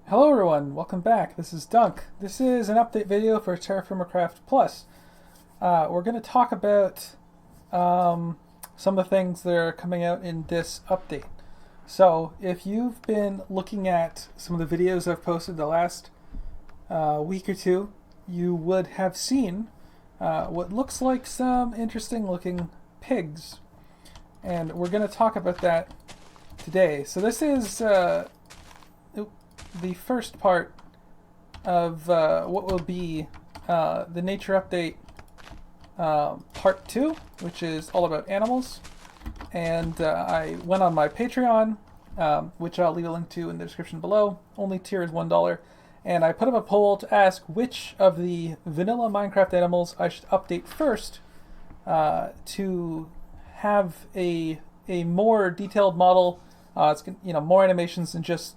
Hello everyone, welcome back. This is Dunk. This is an update video for Terraformacraft Plus. We're going to talk about some of the things that are coming out in this update. So if you've been looking at some of the videos I've posted the last week or two, you would have seen what looks like some interesting looking pigs. And we're going to talk about that today. So this is the first part of what will be the nature update part 2, which is all about animals. And I went on my Patreon, which I'll leave a link to in the description below. Only tier is $1. And I put up a poll to ask which of the vanilla Minecraft animals I should update first to have a more detailed model. It's more animations than just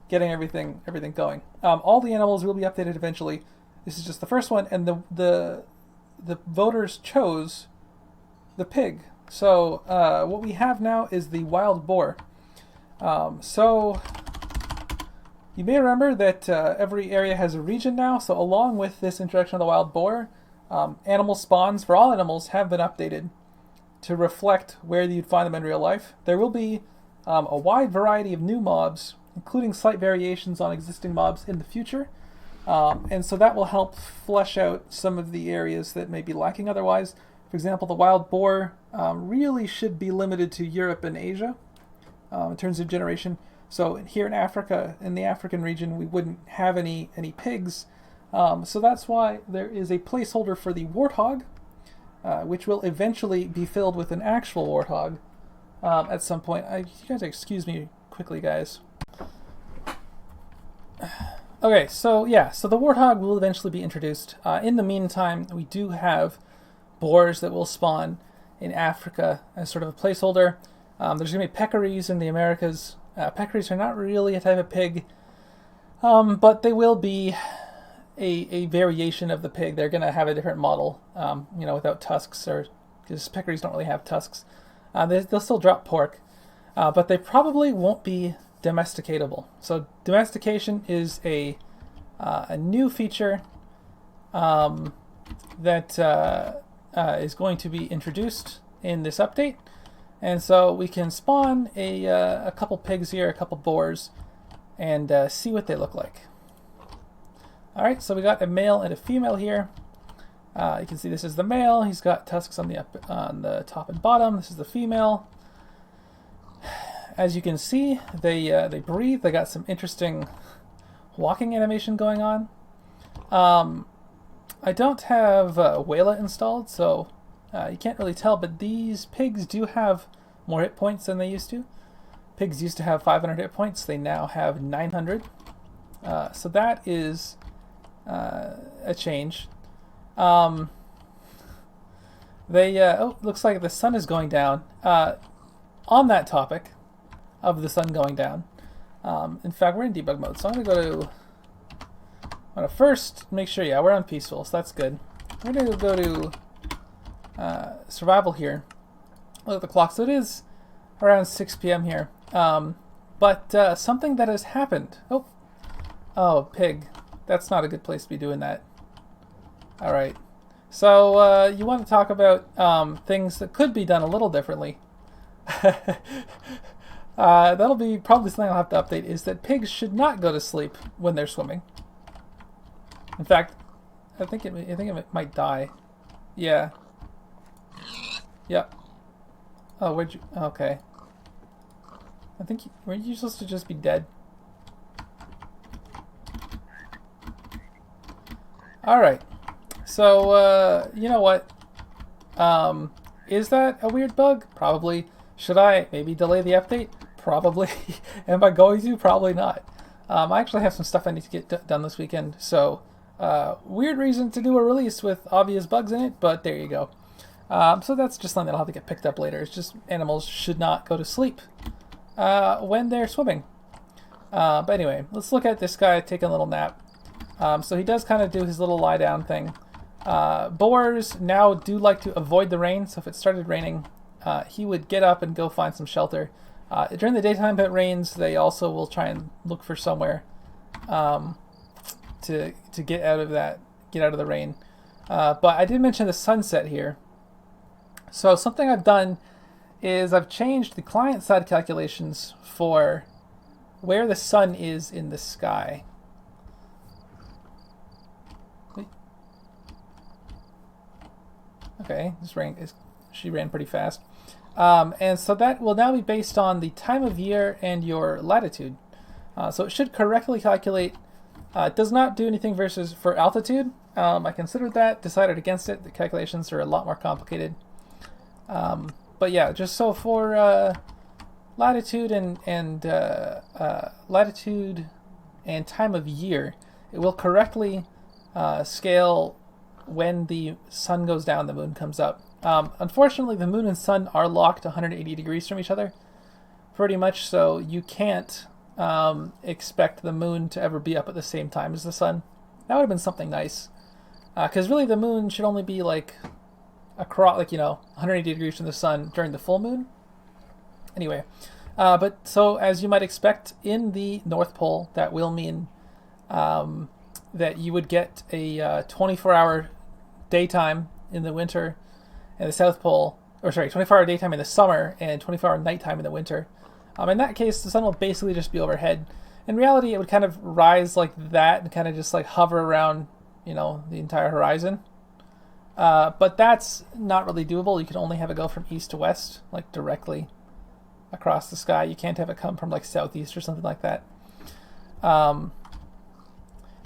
getting everything going. All the animals will be updated eventually. This is just the first one, and the voters chose the pig. So what we have now is the wild boar. So you may remember that every area has a region now. So along with this introduction of the wild boar, animal spawns for all animals have been updated to reflect where you'd find them in real life. There will be a wide variety of new mobs, including slight variations on existing mobs in the future. And so that will help flesh out some of the areas that may be lacking otherwise. For example, the wild boar really should be limited to Europe and Asia in terms of generation. So here in Africa, in the African region, we wouldn't have any pigs. So that's why there is a placeholder for the warthog, which will eventually be filled with an actual warthog at some point. You guys excuse me quickly, guys. Okay, so the warthog will eventually be introduced. In the meantime, we do have boars that will spawn in Africa as sort of a placeholder. There's going to be peccaries in the Americas. Peccaries are not really a type of pig, but they will be a variation of the pig. They're going to have a different model, without tusks, or because peccaries don't really have tusks. They'll still drop pork, but they probably won't be domesticatable. So domestication is a new feature that is going to be introduced in this update, and so we can spawn a couple pigs here, a couple boars, and see what they look like. All right, so we got a male and a female here. You can see this is the male. He's got tusks on the top and bottom. This is the female. As you can see, they breathe. They got some interesting walking animation going on. I don't have Wayla installed, so you can't really tell, but these pigs do have more hit points than they used to. Pigs used to have 500 hit points. They now have 900. So that is a change. Looks like the sun is going down. On that topic of the sun going down. In fact, we're in debug mode, so I'm going to first make sure, we're on peaceful, so that's good. We're going to go to survival here. Look at the clock, so it is around 6 p.m. here. But something that has happened. Oh, pig. That's not a good place to be doing that. Alright. So you want to talk about things that could be done a little differently. That'll be probably something I'll have to update, is that pigs should not go to sleep when they're swimming. In fact, I think it might die. Yeah. Yep. Oh, where'd you... Okay. I think... Weren't you supposed to just be dead? Alright. So, you know what? Is that a weird bug? Probably. Should I maybe delay the update? Probably. Am I going to? Probably not. I actually have some stuff I need to get done this weekend, so weird reason to do a release with obvious bugs in it, but there you go. So that's just something that'll have to get picked up later. It's just animals should not go to sleep when they're swimming. But anyway, let's look at this guy taking a little nap. So he does kind of do his little lie down thing. Boars now do like to avoid the rain, so if it started raining, he would get up and go find some shelter. During the daytime if it rains, they also will try and look for somewhere to get out of the rain. But I did mention the sunset here. So something I've done is I've changed the client side calculations for where the sun is in the sky. Okay, she ran pretty fast. And so that will now be based on the time of year and your latitude. So it should correctly calculate. It does not do anything for altitude. I considered that, decided against it. The calculations are a lot more complicated. But yeah, just so for latitude and latitude and time of year, it will correctly scale when the sun goes down, the moon comes up. Unfortunately, the moon and sun are locked 180 degrees from each other, pretty much, so you can't expect the moon to ever be up at the same time as the sun. That would have been something nice, because really the moon should only be like across, 180 degrees from the sun during the full moon. Anyway, but so as you might expect, in the North Pole, that will mean that you would get a 24-hour daytime in the winter, and the South Pole, 24-hour daytime in the summer and 24-hour nighttime in the winter. In that case, the sun will basically just be overhead. In reality, it would kind of rise like that and kind of just like hover around, the entire horizon. But that's not really doable. You can only have it go from east to west, like directly across the sky. You can't have it come from like southeast or something like that.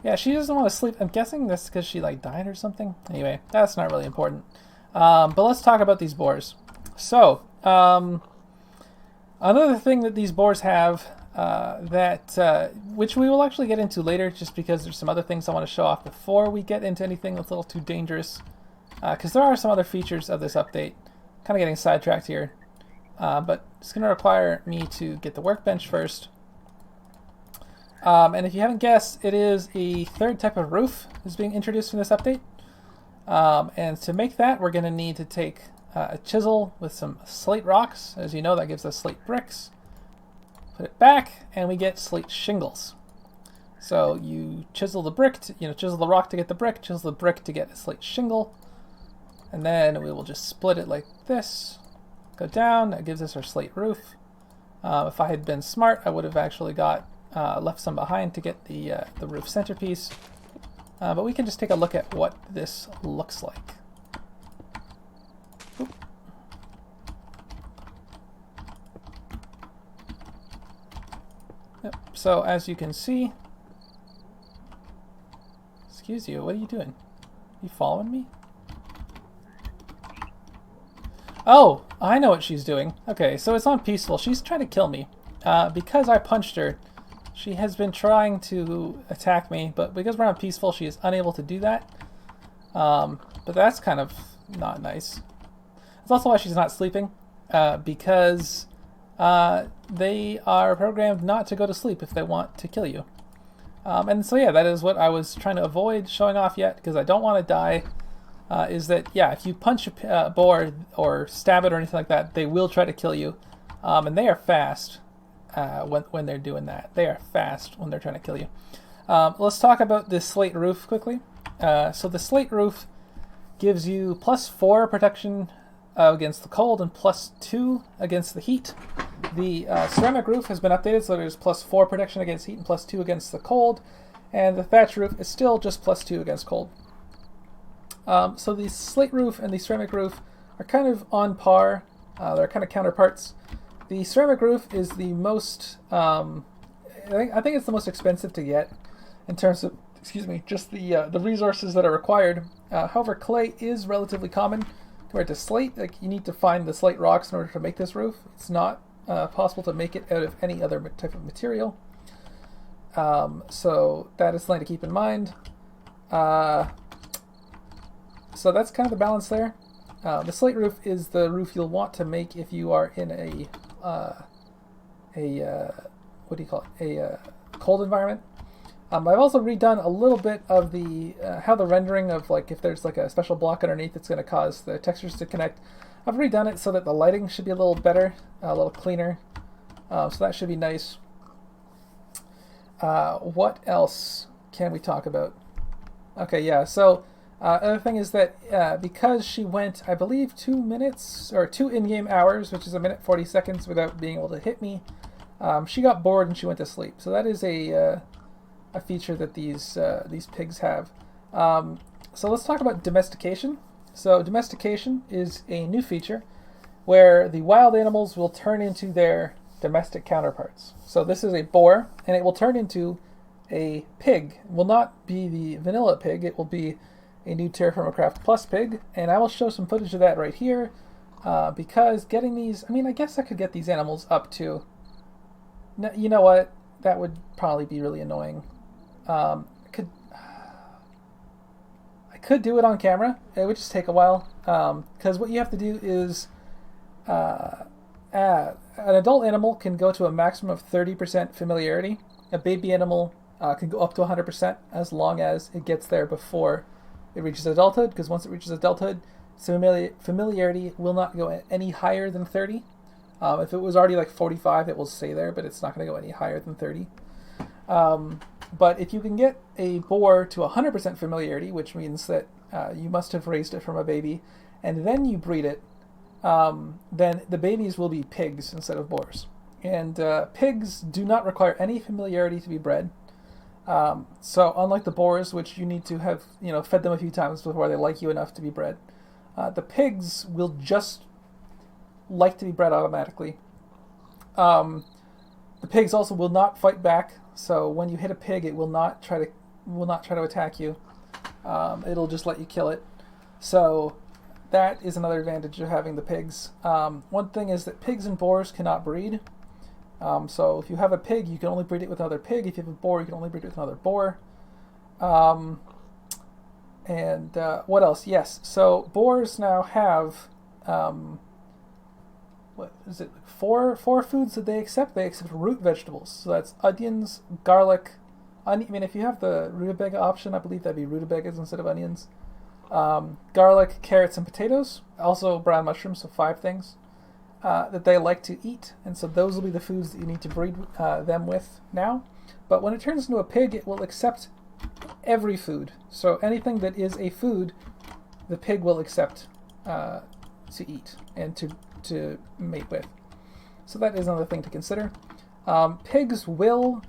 Yeah, she doesn't want to sleep. I'm guessing this because she like died or something. Anyway, that's not really important. But let's talk about these boars. So, another thing that these boars have, which we will actually get into later, just because there's some other things I want to show off before we get into anything that's a little too dangerous. Because there are some other features of this update. Kind of getting sidetracked here. But it's going to require me to get the workbench first. And if you haven't guessed, it is a third type of roof is being introduced in this update. And to make that, we're going to need to take a chisel with some slate rocks. As you know, that gives us slate bricks. Put it back, and we get slate shingles. So you chisel the brick, chisel the rock to get the brick, chisel the brick to get a slate shingle. And then we will just split it like this. Go down, that gives us our slate roof. If I had been smart, I would have actually left some behind to get the roof centerpiece. But we can just take a look at what this looks like. Oop. Yep. So as you can see, excuse you, what are you doing? You following me? Oh, I know what she's doing. Okay, so it's on peaceful. She's trying to kill me. Because I punched her, she has been trying to attack me, but because we're on peaceful, she is unable to do that. But that's kind of not nice. That's also why she's not sleeping, because they are programmed not to go to sleep if they want to kill you. And so yeah, that is what I was trying to avoid showing off yet, because I don't want to die. Is that, yeah, if you punch a boar or stab it or anything like that, they will try to kill you. And they are fast when they're doing that. They are fast when they're trying to kill you. Let's talk about this slate roof quickly. So the slate roof gives you +4 protection against the cold and +2 against the heat. The ceramic roof has been updated, so there's +4 protection against heat and +2 against the cold. And the thatch roof is still just +2 against cold. So the slate roof and the ceramic roof are kind of on par. They're kind of counterparts. The ceramic roof is the most, I think it's the most expensive to get in terms of, just the resources that are required. However, clay is relatively common compared to slate. Like, you need to find the slate rocks in order to make this roof. It's not possible to make it out of any other type of material. So that is something to keep in mind. So that's kind of the balance there. The slate roof is the roof you'll want to make if you are in a cold environment. I've also redone a little bit of the how the rendering of, like, if there's like a special block underneath that's going to cause the textures to connect. I've redone it so that the lighting should be a little better, a little cleaner. So that should be nice. What else can we talk about? Okay, yeah. So other thing is that because she went, I believe, 2 minutes or 2 in-game hours, which is a minute 40 seconds, without being able to hit me, she got bored and she went to sleep. So that is a feature that these pigs have. So let's talk about domestication. So domestication is a new feature where the wild animals will turn into their domestic counterparts. So this is a boar, and it will turn into a pig. It will not be the vanilla pig, it will be a new Terraformer Craft Plus pig, and I will show some footage of that right here, because getting these, I mean, I guess I could get these animals up to, you know what, that would probably be really annoying. I could do it on camera, it would just take a while, because what you have to do is, an adult animal can go to a maximum of 30% familiarity. A baby animal can go up to 100% as long as it gets there before it reaches adulthood, because once it reaches adulthood, familiarity will not go any higher than 30. If it was already like 45, it will stay there, but it's not going to go any higher than 30. But if you can get a boar to 100% familiarity, which means that you must have raised it from a baby, and then you breed it, then the babies will be pigs instead of boars. And pigs do not require any familiarity to be bred. So unlike the boars, which you need to have fed them a few times before they like you enough to be bred, the pigs will just like to be bred automatically. The pigs also will not fight back. So when you hit a pig, it will not try to attack you. It'll just let you kill it. So that is another advantage of having the pigs. One thing is that pigs and boars cannot breed. So if you have a pig, you can only breed it with another pig. If you have a boar, you can only breed it with another boar. And what else? Yes, so boars now have what is it? Four foods that they accept. They accept root vegetables. So that's onions, garlic. I mean, if you have the rutabaga option, I believe that'd be rutabagas instead of onions. Garlic, carrots, and potatoes. Also brown mushrooms. So 5 things that they like to eat, and so those will be the foods that you need to breed them with now. But when it turns into a pig, it will accept every food. So anything that is a food, the pig will accept to eat and to mate with. So that is another thing to consider. Pigs will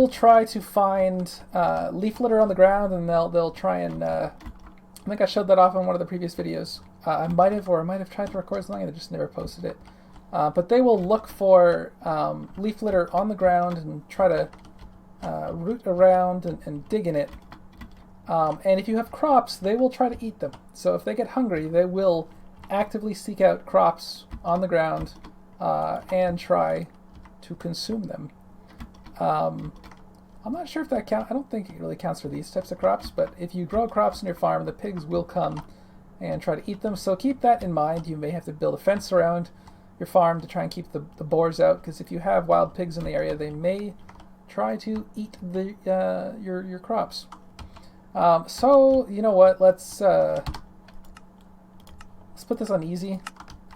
try to find leaf litter on the ground, and they'll try and I think I showed that off in one of the previous videos. I might have tried to record something and I just never posted it. But they will look for leaf litter on the ground and try to root around and dig in it. And if you have crops, they will try to eat them. So if they get hungry, they will actively seek out crops on the ground and try to consume them. I'm not sure if that counts. I don't think it really counts for these types of crops, but if you grow crops in your farm, the pigs will come and try to eat them. So keep that in mind. You may have to build a fence around your farm to try and keep the boars out, because if you have wild pigs in the area, they may try to eat your crops. So you know what? Let's put this on easy,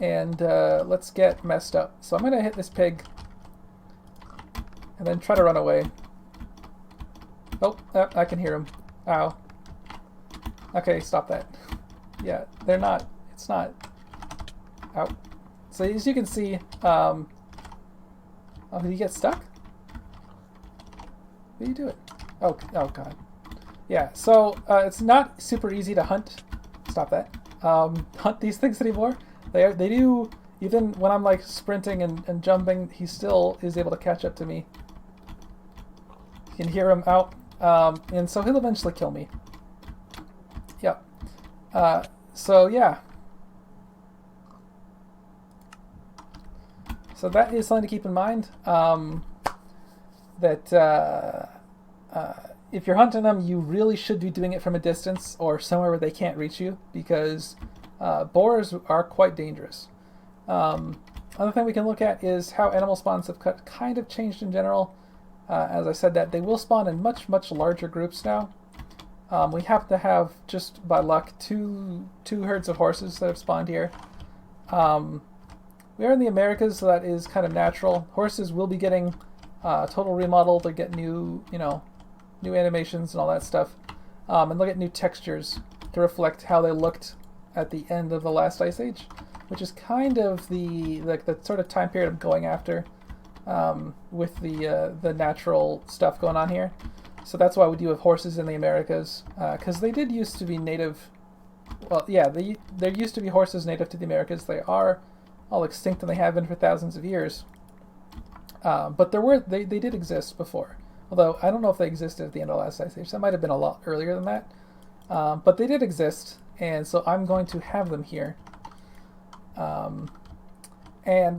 and let's get messed up. So I'm gonna hit this pig, and then try to run away. Oh, I can hear him. Ow. Okay, stop that. Yeah, they're not. It's not. Ow. So as you can see, oh, did he get stuck? What are you doing? Oh God. Yeah, so it's not super easy to hunt. Stop that. Hunt these things anymore. They do, even when I'm like sprinting and jumping, he still is able to catch up to me. You can hear him out, and so he'll eventually kill me. Yep. So yeah. So that is something to keep in mind. That if you're hunting them, you really should be doing it from a distance or somewhere where they can't reach you, because boars are quite dangerous. Another thing we can look at is how animal spawns have kind of changed in general. As I said, that they will spawn in much larger groups now. We happen to have, just by luck, two herds of horses that have spawned here. We are in the Americas, so that is kind of natural. Horses will be getting total remodel. They get new, new animations and all that stuff, and they'll get new textures to reflect how they looked at the end of the last ice age, which is kind of the sort of time period I'm going after, with the natural stuff going on here. So that's why we do have horses in the Americas, because they did used to be native. Well, yeah, there used to be horses native to the Americas. They are all extinct, and they have been for thousands of years. But they did exist before. Although I don't know if they existed at the end of the last ice age. That might have been a lot earlier than that. But they did exist, and so I'm going to have them here. And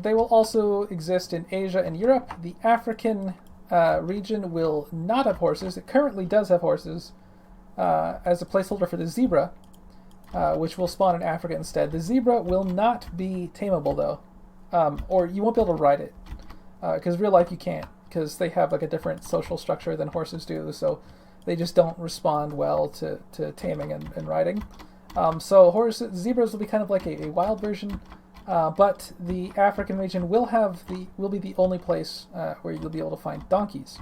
they will also exist in Asia and Europe. The African region will not have horses. It currently does have horses as a placeholder for the zebra, which will spawn in Africa instead. The zebra will not be tameable, though, or you won't be able to ride it, because real life you can't, because they have like a different social structure than horses do, so they just don't respond well to taming and riding. So zebras will be kind of like a wild version, but the African region will be the only place where you'll be able to find donkeys.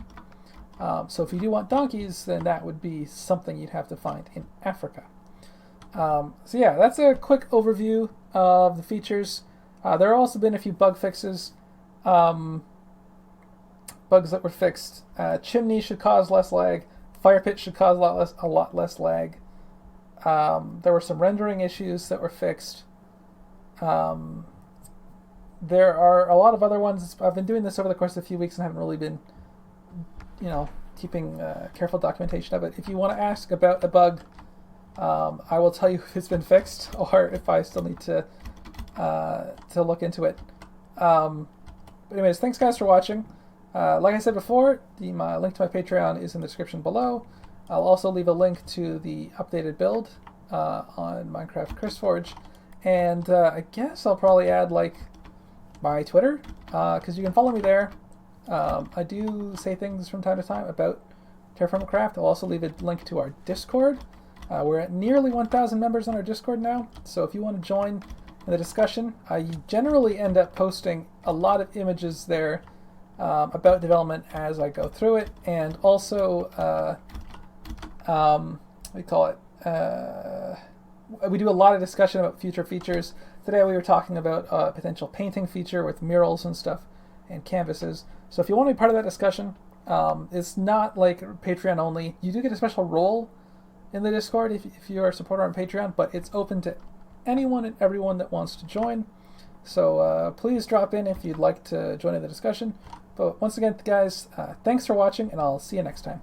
So if you do want donkeys, then that would be something you'd have to find in Africa. So yeah, that's a quick overview of the features. There have also been a few bug fixes. Bugs that were fixed. Chimney should cause less lag. Fire pit should cause a lot less lag. There were some rendering issues that were fixed. There are a lot of other ones. I've been doing this over the course of a few weeks and haven't really been, keeping careful documentation of it. If you want to ask about a bug, I will tell you if it's been fixed or if I still need to look into it. But anyways, thanks guys for watching. Like I said before, my link to my Patreon is in the description below. I'll also leave a link to the updated build on Minecraft ChrisForge. And I guess I'll probably add my Twitter, because you can follow me there. I do say things from time to time about Terraforming Craft. I'll also leave a link to our Discord. We're at nearly 1,000 members on our Discord now, so if you want to join in the discussion, I generally end up posting a lot of images there about development as I go through it, and also, we do a lot of discussion about future features. Today we were talking about a potential painting feature with murals and stuff, and canvases. So if you want to be part of that discussion, it's not like Patreon only. You do get a special role in the Discord if you are a supporter on Patreon, but it's open to anyone and everyone that wants to join. So please drop in if you'd like to join in the discussion. But once again, guys, thanks for watching, and I'll see you next time.